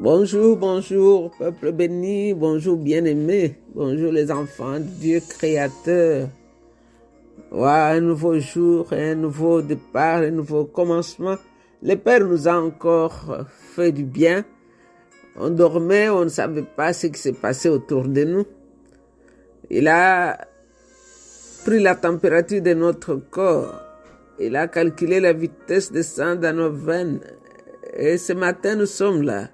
Bonjour, bonjour, peuple béni, bonjour bien-aimé, bonjour les enfants de Dieu créateur. Voilà, un nouveau jour, un nouveau départ, un nouveau commencement. Le Père nous a encore fait du bien. On dormait, on ne savait pas ce qui s'est passé autour de nous. Il a pris la température de notre corps. Il a calculé la vitesse de sang dans nos veines. Et ce matin, nous sommes là.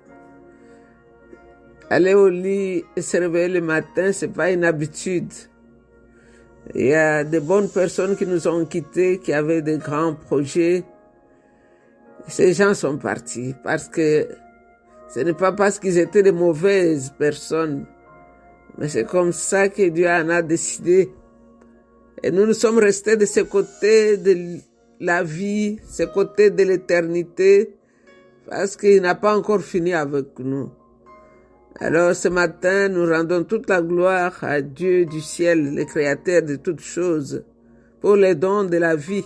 Aller au lit et se réveiller le matin, c'est pas une habitude. Il y a de bonnes personnes qui nous ont quittés, qui avaient de grands projets. Ces gens sont partis parce que ce n'est pas parce qu'ils étaient de mauvaises personnes, mais c'est comme ça que Dieu en a décidé. Et nous sommes restés de ce côté de la vie, ce côté de l'éternité, parce qu'il n'a pas encore fini avec nous. Alors ce matin, nous rendons toute la gloire à Dieu du ciel, le créateur de toutes choses, pour les dons de la vie.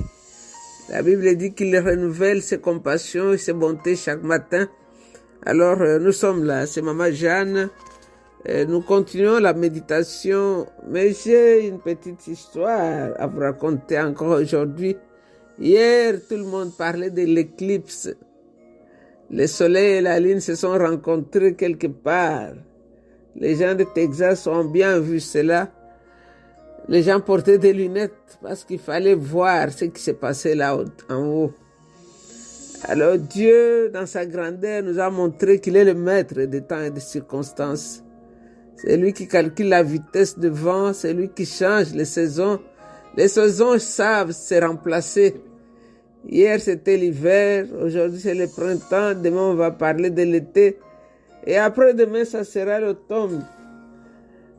La Bible dit qu'il renouvelle ses compassions et ses bontés chaque matin. Alors nous sommes là, c'est Maman Jeanne. Nous continuons la méditation, mais j'ai une petite histoire à vous raconter encore aujourd'hui. Hier, tout le monde parlait de l'éclipse. Le soleil et la lune se sont rencontrés quelque part. Les gens de Texas ont bien vu cela. Les gens portaient des lunettes parce qu'il fallait voir ce qui s'est passé là en haut. Alors Dieu, dans sa grandeur, nous a montré qu'il est le maître des temps et des circonstances. C'est lui qui calcule la vitesse de vent, c'est lui qui change les saisons. Les saisons savent se remplacer. Hier, c'était l'hiver, aujourd'hui, c'est le printemps, demain, on va parler de l'été, et après-demain, ça sera l'automne.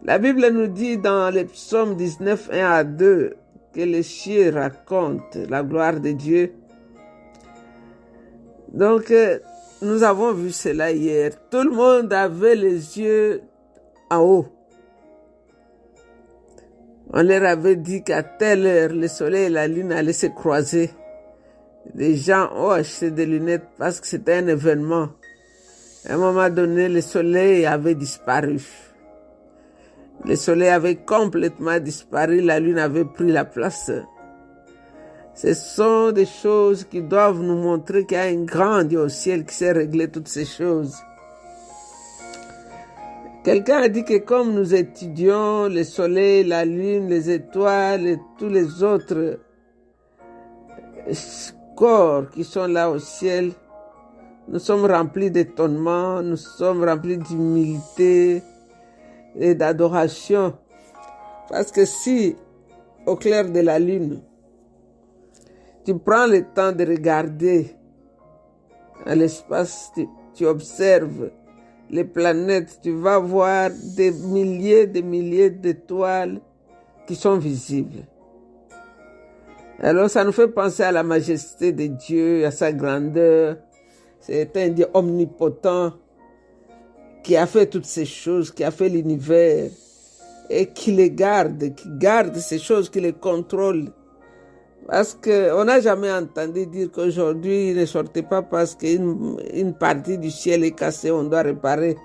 La Bible nous dit dans les psaumes 19, 1 à 2, que les cieux racontent la gloire de Dieu. Donc, nous avons vu cela hier. Tout le monde avait les yeux en haut. On leur avait dit qu'à telle heure, le soleil et la lune allaient se croiser. Les gens ont acheté des lunettes parce que c'était un événement. À un moment donné, le soleil avait disparu. Le soleil avait complètement disparu, la lune avait pris la place. Ce sont des choses qui doivent nous montrer qu'il y a un grand Dieu au ciel qui sait régler toutes ces choses. Quelqu'un a dit que comme nous étudions le soleil, la lune, les étoiles et tous les autres corps qui sont là au ciel, nous sommes remplis d'étonnement, nous sommes remplis d'humilité et d'adoration. Parce que si, au clair de la lune, tu prends le temps de regarder dans l'espace, tu observes les planètes, tu vas voir des milliers d'étoiles qui sont visibles. Alors ça nous fait penser à la majesté de Dieu, à sa grandeur. C'est un Dieu omnipotent qui a fait toutes ces choses, qui a fait l'univers et qui les garde, qui garde ces choses, qui les contrôle. Parce qu'on n'a jamais entendu dire qu'aujourd'hui, il ne sortait pas parce qu'une partie du ciel est cassée, on doit réparer.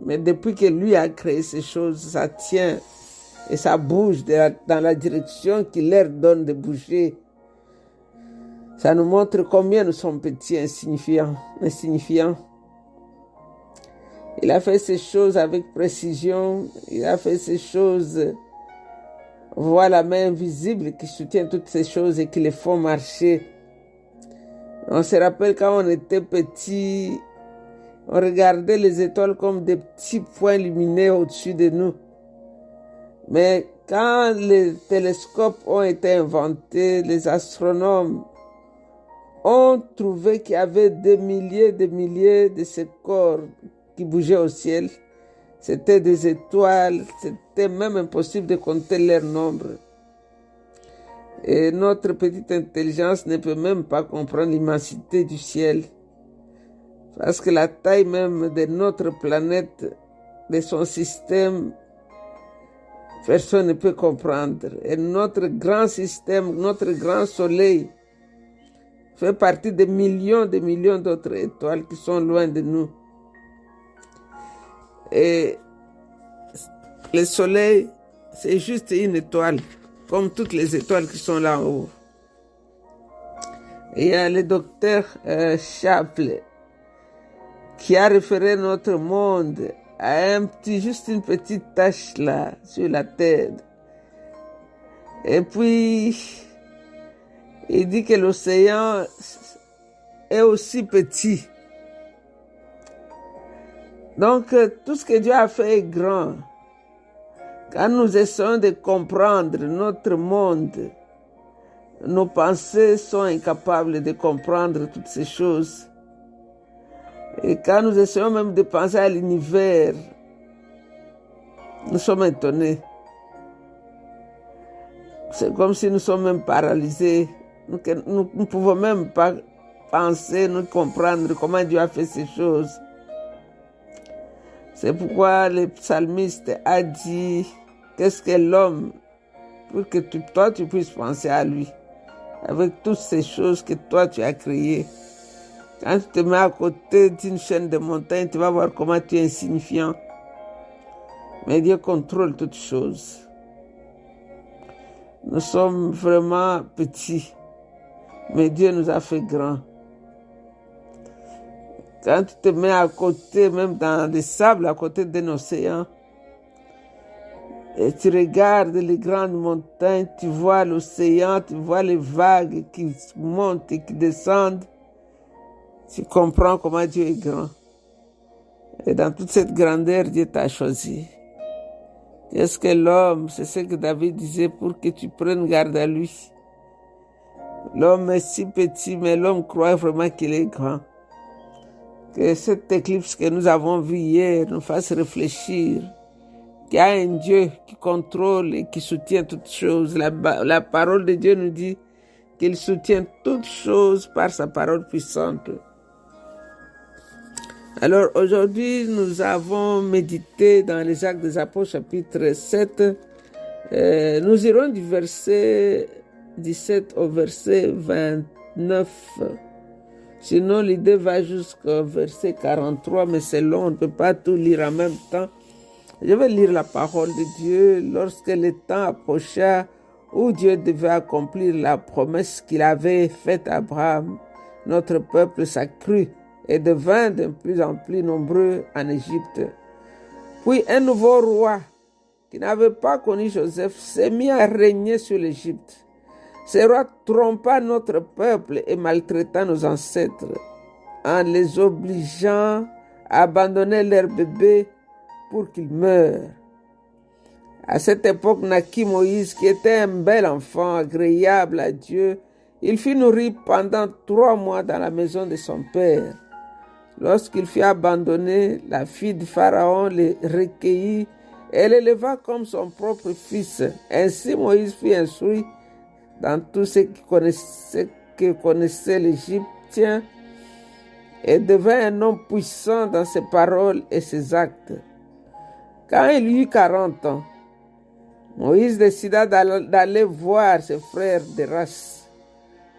Mais depuis que lui a créé ces choses, ça tient et ça bouge dans la direction qu'il leur donne de bouger. Ça nous montre combien nous sommes petits, insignifiants. Il a fait ces choses avec précision. Il a fait ces choses. On voit la main invisible qui soutient toutes ces choses et qui les font marcher. On se rappelle quand on était petit, on regardait les étoiles comme des petits points lumineux au-dessus de nous. Mais quand les télescopes ont été inventés, les astronomes ont trouvé qu'il y avait des milliers de ces corps qui bougeaient au ciel. C'était des étoiles, c'était même impossible de compter leur nombre. Et notre petite intelligence ne peut même pas comprendre l'immensité du ciel. Parce que la taille même de notre planète, de son système, personne ne peut comprendre. Et notre grand système, notre grand soleil, fait partie des millions d'autres étoiles qui sont loin de nous. Et le soleil, c'est juste une étoile, comme toutes les étoiles qui sont là en haut. Et il y a le docteur Chaplin qui a référé notre monde à juste une petite tache là, sur la tête. Et puis, il dit que l'océan est aussi petit. Donc, tout ce que Dieu a fait est grand. Quand nous essayons de comprendre notre monde, nos pensées sont incapables de comprendre toutes ces choses. Et quand nous essayons même de penser à l'univers, nous sommes étonnés. C'est comme si nous sommes même paralysés. Nous ne pouvons même pas penser, nous comprendre comment Dieu a fait ces choses. C'est pourquoi le psalmiste a dit, qu'est-ce que l'homme pour que toi tu puisses penser à lui, avec toutes ces choses que toi tu as créées. Quand tu te mets à côté d'une chaîne de montagnes, tu vas voir comment tu es insignifiant. Mais Dieu contrôle toutes choses. Nous sommes vraiment petits, mais Dieu nous a fait grands. Quand tu te mets à côté, même dans les sables, à côté d'un océan, et tu regardes les grandes montagnes, tu vois l'océan, tu vois les vagues qui montent et qui descendent, tu comprends comment Dieu est grand. Et dans toute cette grandeur, Dieu t'a choisi. Qu'est-ce que l'homme, c'est ce que David disait, pour que tu prennes garde à lui. L'homme est si petit, mais l'homme croit vraiment qu'il est grand. Que cette éclipse que nous avons vue hier nous fasse réfléchir qu'il y a un Dieu qui contrôle et qui soutient toutes choses. La parole de Dieu nous dit qu'il soutient toutes choses par sa parole puissante. Alors aujourd'hui, nous avons médité dans les Actes des Apôtres chapitre 7. Nous irons du verset 17 au verset 29. Sinon, l'idée va jusqu'au verset 43, mais c'est long, on ne peut pas tout lire en même temps. Je vais lire la parole de Dieu. Lorsque le temps approcha où Dieu devait accomplir la promesse qu'il avait faite à Abraham, notre peuple s'accrut et devint de plus en plus nombreux en Égypte. Puis un nouveau roi, qui n'avait pas connu Joseph, s'est mis à régner sur l'Égypte. Ce roi trompa notre peuple et maltraita nos ancêtres en les obligeant à abandonner leurs bébés pour qu'ils meurent. À cette époque naquit Moïse, qui était un bel enfant, agréable à Dieu. Il fut nourri pendant 3 mois dans la maison de son père. Lorsqu'il fut abandonné, la fille de Pharaon le recueillit et l'éleva comme son propre fils. Ainsi Moïse fut instruit dans tout ce que connaissait l'Égyptien et devint un homme puissant dans ses paroles et ses actes. Quand il eut 40 ans, Moïse décida d'aller voir ses frères de race,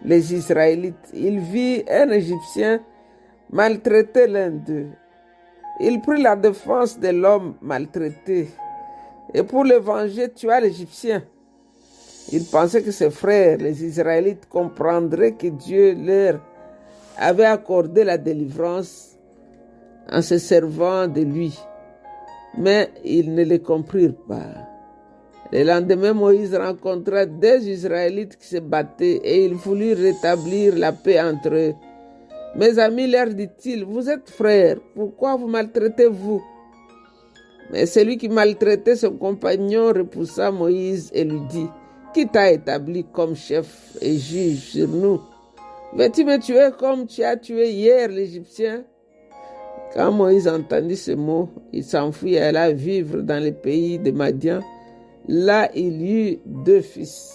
les Israélites. Il vit un Égyptien maltraiter l'un d'eux. Il prit la défense de l'homme maltraité et pour le venger tua l'Égyptien. Il pensait que ses frères, les Israélites, comprendraient que Dieu leur avait accordé la délivrance en se servant de lui. Mais ils ne le comprirent pas. Le lendemain, Moïse rencontra 2 Israélites qui se battaient et il voulut rétablir la paix entre eux. Mes amis, leur dit-il, vous êtes frères, pourquoi vous maltraitez-vous? Mais celui qui maltraitait son compagnon repoussa Moïse et lui dit, qui t'a établi comme chef et juge sur nous? Veux-tu me tuer comme tu as tué hier l'Égyptien? Quand Moïse entendit ce mot, il s'enfuit et alla vivre dans le pays de Madian. Là, il eut 2 fils.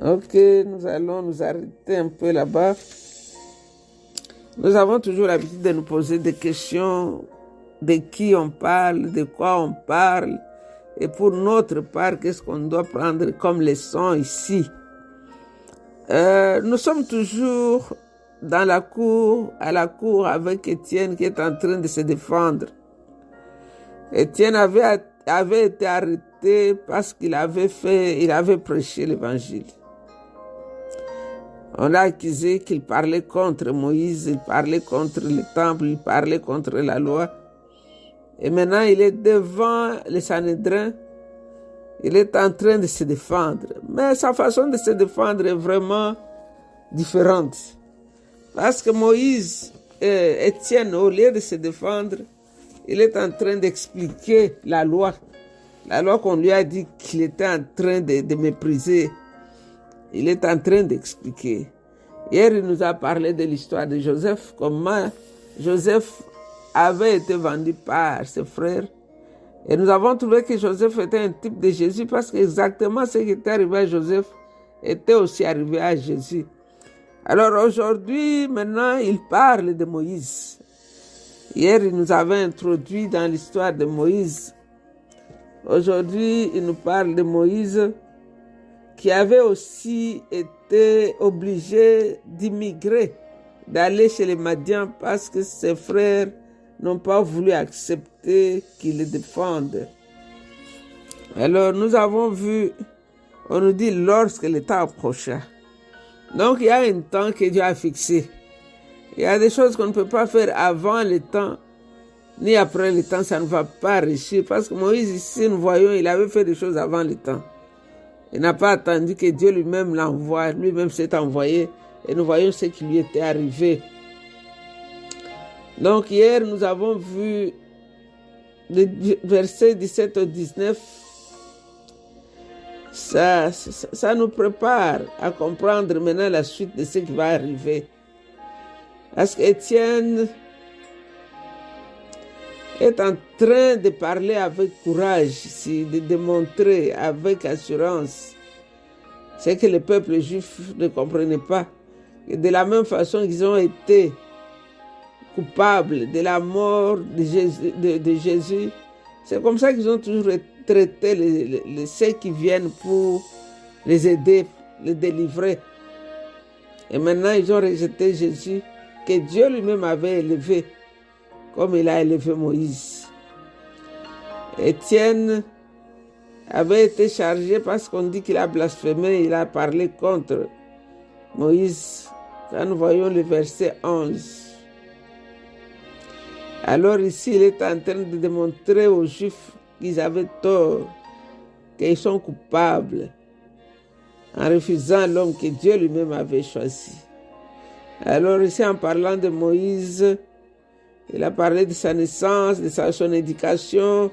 Ok, nous allons nous arrêter un peu là-bas. Nous avons toujours l'habitude de nous poser des questions, de qui on parle, de quoi on parle, et pour notre part, qu'est-ce qu'on doit prendre comme leçon ici. Nous sommes toujours à la cour avec Étienne qui est en train de se défendre. Étienne avait été arrêté parce qu'il avait prêché l'évangile. On l'a accusé qu'il parlait contre Moïse, il parlait contre le temple, il parlait contre la loi. Et maintenant, il est devant le Sanhédrin. Il est en train de se défendre. Mais sa façon de se défendre est vraiment différente. Parce que Moïse, Étienne, au lieu de se défendre, il est en train d'expliquer la loi. La loi qu'on lui a dit qu'il était en train de mépriser. Il est en train d'expliquer. Hier, il nous a parlé de l'histoire de Joseph, comment Joseph avait été vendu par ses frères. Et nous avons trouvé que Joseph était un type de Jésus parce qu'exactement ce qui était arrivé à Joseph était aussi arrivé à Jésus. Alors aujourd'hui, maintenant, il parle de Moïse. Hier, il nous avait introduit dans l'histoire de Moïse. Aujourd'hui, il nous parle de Moïse qui avait aussi été obligé d'immigrer, d'aller chez les Madians parce que ses frères n'ont pas voulu accepter qu'il les défende. Alors nous avons vu, on nous dit lorsque le temps approcha. Donc il y a un temps que Dieu a fixé. Il y a des choses qu'on ne peut pas faire avant le temps, ni après le temps, ça ne va pas réussir. Parce que Moïse ici, nous voyons, il avait fait des choses avant le temps. Il n'a pas attendu que Dieu lui-même l'envoie, lui-même s'est envoyé, et nous voyons ce qui lui était arrivé. Donc hier, nous avons vu les versets 17 au 19. Ça nous prépare à comprendre maintenant la suite de ce qui va arriver. Parce qu'Étienne est en train de parler avec courage, de démontrer avec assurance ce que le peuple juif ne comprenait pas. Et de la même façon qu'ils ont été coupables de la mort de Jésus, c'est comme ça qu'ils ont toujours traité ceux qui viennent pour les aider, les délivrer. Et maintenant, ils ont rejeté Jésus que Dieu lui-même avait élevé, comme il a élevé Moïse. Étienne avait été chargé parce qu'on dit qu'il a blasphémé, il a parlé contre Moïse. Quand nous voyons le verset 11. Alors ici, il est en train de démontrer aux Juifs qu'ils avaient tort, qu'ils sont coupables, en refusant l'homme que Dieu lui-même avait choisi. Alors ici, en parlant de Moïse, il a parlé de sa naissance, de son éducation.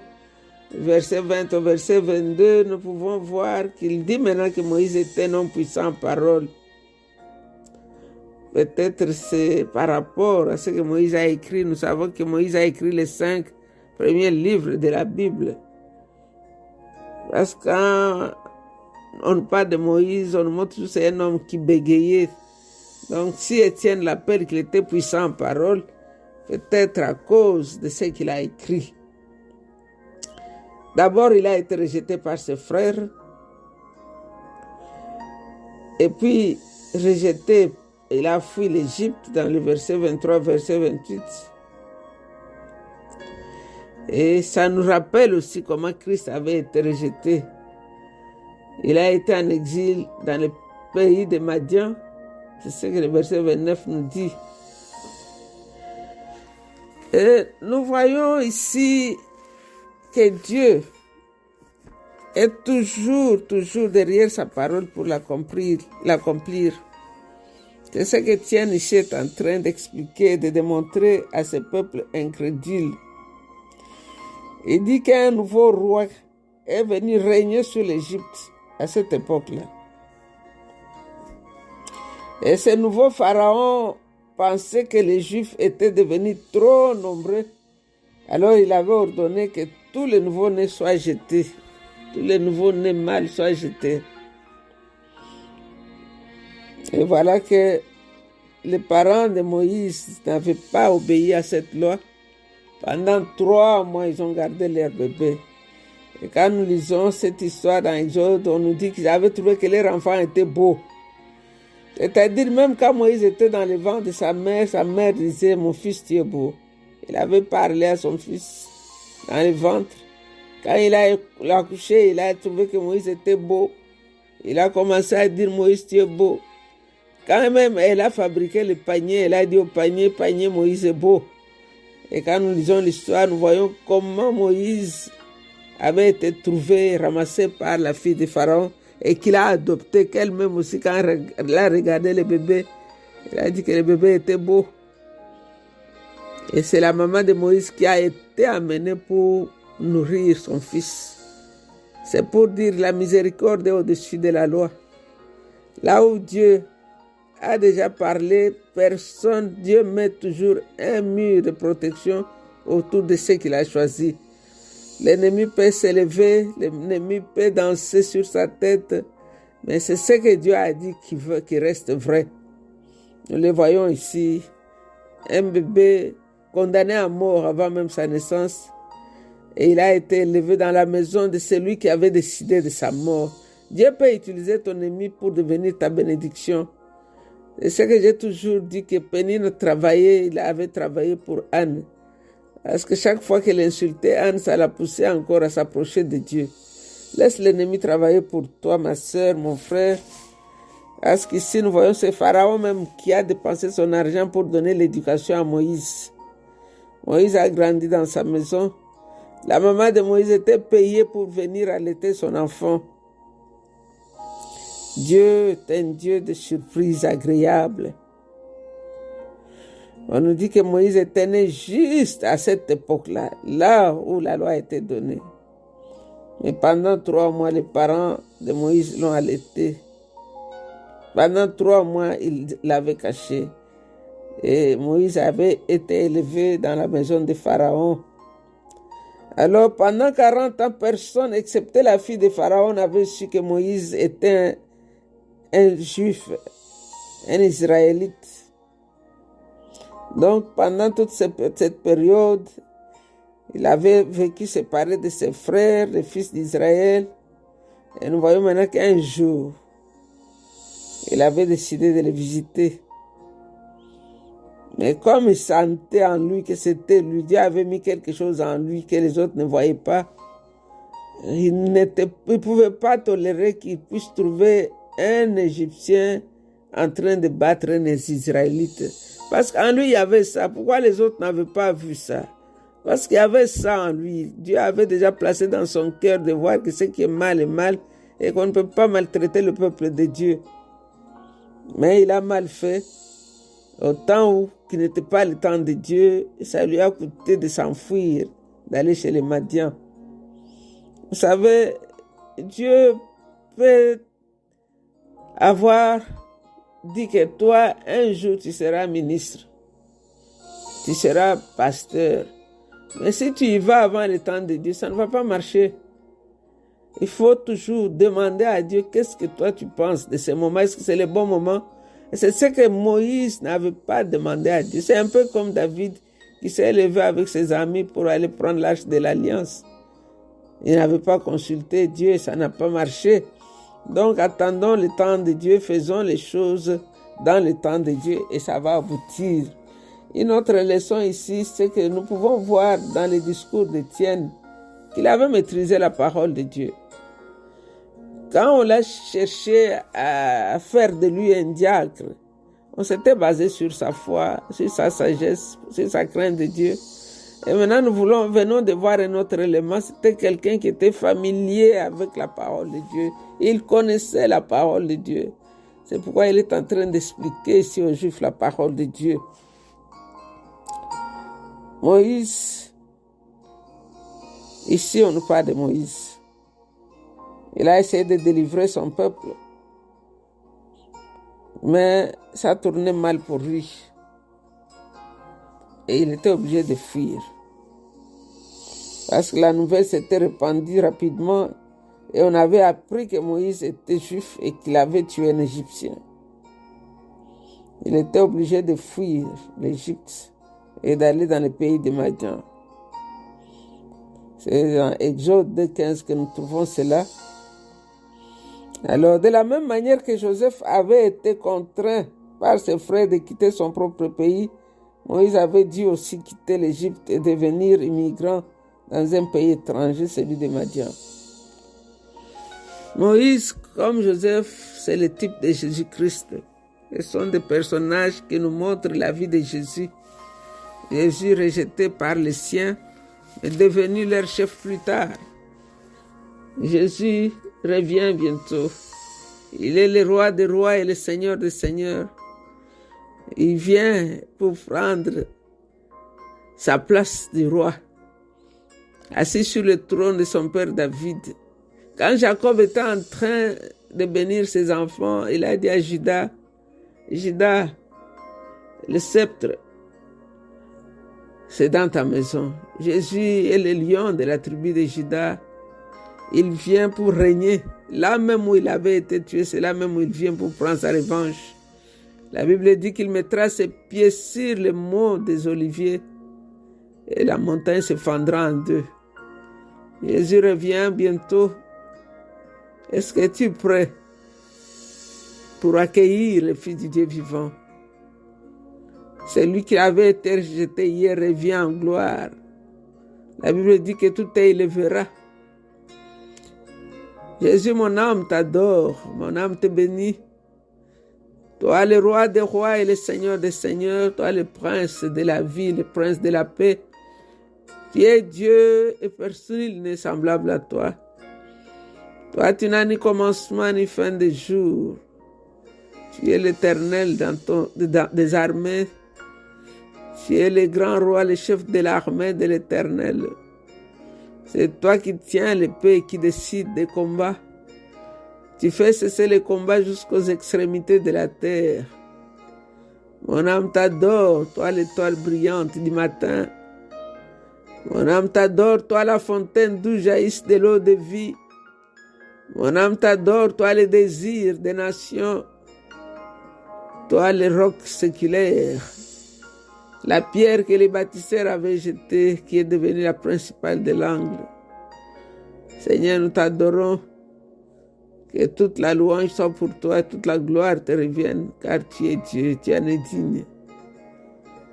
Verset 20 au verset 22, nous pouvons voir qu'il dit maintenant que Moïse était un homme puissant en parole. Peut-être c'est par rapport à ce que Moïse a écrit. Nous savons que Moïse a écrit les 5 premiers livres de la Bible. Parce que quand on parle de Moïse, on montre que c'est un homme qui bégayait. Donc si Étienne l'appelle qu'il était puissant en parole, peut-être à cause de ce qu'il a écrit. D'abord, il a été rejeté par ses frères. Et puis, rejeté, il a fui l'Égypte dans le verset 23, verset 28. Et ça nous rappelle aussi comment Christ avait été rejeté. Il a été en exil dans le pays de Madian. C'est ce que le verset 29 nous dit. Et nous voyons ici que Dieu est toujours derrière sa parole pour l'accomplir. C'est ce qu'Étienne ici est en train d'expliquer, de démontrer à ce peuple incrédule. Il dit qu'un nouveau roi est venu régner sur l'Égypte à cette époque-là. Et ce nouveau pharaon pensait que les Juifs étaient devenus trop nombreux. Alors il avait ordonné que tous les nouveaux-nés soient jetés. Tous les nouveaux-nés mâles soient jetés. Et voilà que les parents de Moïse n'avaient pas obéi à cette loi. Pendant 3 mois, ils ont gardé leur bébé. Et quand nous lisons cette histoire dans Exode, on nous dit qu'ils avaient trouvé que leur enfant était beau. C'est-à-dire, même quand Moïse était dans le ventre de sa mère disait « Mon fils, tu es beau ». Il avait parlé à son fils dans le ventre. Quand il a accouché, il a trouvé que Moïse était beau. Il a commencé à dire, Moïse, tu es beau. Quand même, elle a fabriqué le panier, elle a dit au panier, Moïse est beau. Et quand nous lisons l'histoire, nous voyons comment Moïse avait été trouvé, ramassé par la fille de Pharaon et qu'il a adopté, qu'elle-même aussi, quand elle a regardé le bébé, elle a dit que le bébé était beau. Et c'est la maman de Moïse qui a été amenée pour nourrir son fils. C'est pour dire la miséricorde est au-dessus de la loi. Là où Dieu a déjà parlé, Dieu met toujours un mur de protection autour de ceux qu'il a choisis. L'ennemi peut s'élever, l'ennemi peut danser sur sa tête, mais c'est ce que Dieu a dit qui reste vrai. Nous le voyons ici, un bébé condamné à mort avant même sa naissance, et il a été élevé dans la maison de celui qui avait décidé de sa mort. Dieu peut utiliser ton ennemi pour devenir ta bénédiction. C'est ce que j'ai toujours dit, que Pénine travaillait, il avait travaillé pour Anne. Parce que chaque fois qu'elle insultait Anne, ça l'a poussé encore à s'approcher de Dieu. Laisse l'ennemi travailler pour toi, ma sœur, mon frère. Parce qu'ici, nous voyons ce Pharaon même qui a dépensé son argent pour donner l'éducation à Moïse. Moïse a grandi dans sa maison. La maman de Moïse était payée pour venir allaiter son enfant. Dieu est un Dieu de surprises agréables. On nous dit que Moïse était né juste à cette époque-là, là où la loi a été donnée. Mais pendant 3 mois, les parents de Moïse l'ont allaité. Pendant 3 mois, ils l'avaient caché. Et Moïse avait été élevé dans la maison de Pharaon. Alors, pendant 40 ans, personne, excepté la fille de Pharaon, n'avait su que Moïse était un juif, un israélite. Donc, pendant toute cette période, il avait vécu séparé de ses frères, les fils d'Israël. Et nous voyons maintenant qu'un jour, il avait décidé de les visiter. Mais comme il sentait en lui que c'était lui, Dieu avait mis quelque chose en lui que les autres ne voyaient pas. Il ne pouvait pas tolérer qu'il puisse trouver un Égyptien en train de battre les Israélites. Parce qu'en lui, il y avait ça. Pourquoi les autres n'avaient pas vu ça? Parce qu'il y avait ça en lui. Dieu avait déjà placé dans son cœur de voir que ce qui est mal est mal et qu'on ne peut pas maltraiter le peuple de Dieu. Mais il a mal fait. Au temps qui n'était pas le temps de Dieu, ça lui a coûté de s'enfuir, d'aller chez les Madians. Vous savez, Dieu peut avoir dit que toi, un jour, tu seras ministre, tu seras pasteur. Mais si tu y vas avant le temps de Dieu, ça ne va pas marcher. Il faut toujours demander à Dieu qu'est-ce que toi tu penses de ce moment. Est-ce que c'est le bon moment? Et c'est ce que Moïse n'avait pas demandé à Dieu. C'est un peu comme David qui s'est levé avec ses amis pour aller prendre l'arche de l'alliance. Il n'avait pas consulté Dieu et ça n'a pas marché. Donc attendons le temps de Dieu, faisons les choses dans le temps de Dieu et ça va aboutir. Une autre leçon ici, c'est que nous pouvons voir dans le discours d'Étienne qu'il avait maîtrisé la parole de Dieu. Quand on l'a cherché à faire de lui un diacre, on s'était basé sur sa foi, sur sa sagesse, sur sa crainte de Dieu. Et maintenant, nous venons de voir un autre élément. C'était quelqu'un qui était familier avec la parole de Dieu. Il connaissait la parole de Dieu. C'est pourquoi il est en train d'expliquer ici aux Juifs la parole de Dieu. Moïse, ici on nous parle de Moïse. Il a essayé de délivrer son peuple, mais ça tournait mal pour lui. Et il était obligé de fuir. Parce que la nouvelle s'était répandue rapidement et on avait appris que Moïse était juif et qu'il avait tué un Égyptien. Il était obligé de fuir l'Égypte et d'aller dans le pays de Madian. C'est dans Exode 2:15 que nous trouvons cela. Alors, de la même manière que Joseph avait été contraint par ses frères de quitter son propre pays, Moïse avait dû aussi quitter l'Égypte et devenir immigrant dans un pays étranger, celui de Madian. Moïse, comme Joseph, c'est le type de Jésus-Christ. Ce sont des personnages qui nous montrent la vie de Jésus. Jésus rejeté par les siens, est devenu leur chef plus tard. Jésus revient bientôt. Il est le roi des rois et le seigneur des seigneurs. Il vient pour prendre sa place de roi, assis sur le trône de son père David. Quand Jacob était en train de bénir ses enfants, il a dit à Judas, Judas, le sceptre, c'est dans ta maison. Jésus est le lion de la tribu de Judas. Il vient pour régner. Là même où il avait été tué, c'est là même où il vient pour prendre sa revanche. La Bible dit qu'il mettra ses pieds sur les monts des oliviers et la montagne se fendra en deux. Jésus revient bientôt. Est-ce que tu es prêt pour accueillir le Fils du Dieu vivant? Celui qui avait été rejeté hier revient en gloire. La Bible dit que tout élèvera. Jésus, mon âme t'adore, mon âme te bénit. Toi, le roi des rois et le seigneur des seigneurs, toi, le prince de la vie, le prince de la paix. Tu es Dieu et personne n'est semblable à toi. Toi, tu n'as ni commencement ni fin de jour. Tu es l'Éternel des armées. Tu es le grand roi, le chef de l'armée de l'Éternel. C'est toi qui tiens l'épée et qui décide des combats. Tu fais cesser les combats jusqu'aux extrémités de la terre. Mon âme t'adore, toi l'étoile brillante du matin. Mon âme t'adore, toi la fontaine d'où jaillissent de l'eau de vie. Mon âme t'adore, toi le désir des nations. Toi le roc séculaire. La pierre que les bâtisseurs avaient jetée, qui est devenue la principale de l'angle. Seigneur, nous t'adorons. Que toute la louange soit pour toi, toute la gloire te revienne, car tu es Dieu, tu en es digne.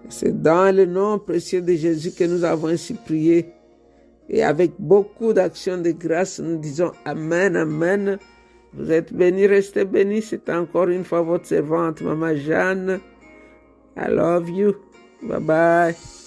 C'est dans le nom précieux de Jésus que nous avons ainsi prié. Et avec beaucoup d'actions de grâce, nous disons Amen, Amen. Vous êtes bénis, restez bénis. C'est encore une fois votre servante, Maman Jeanne. I love you. Bye bye.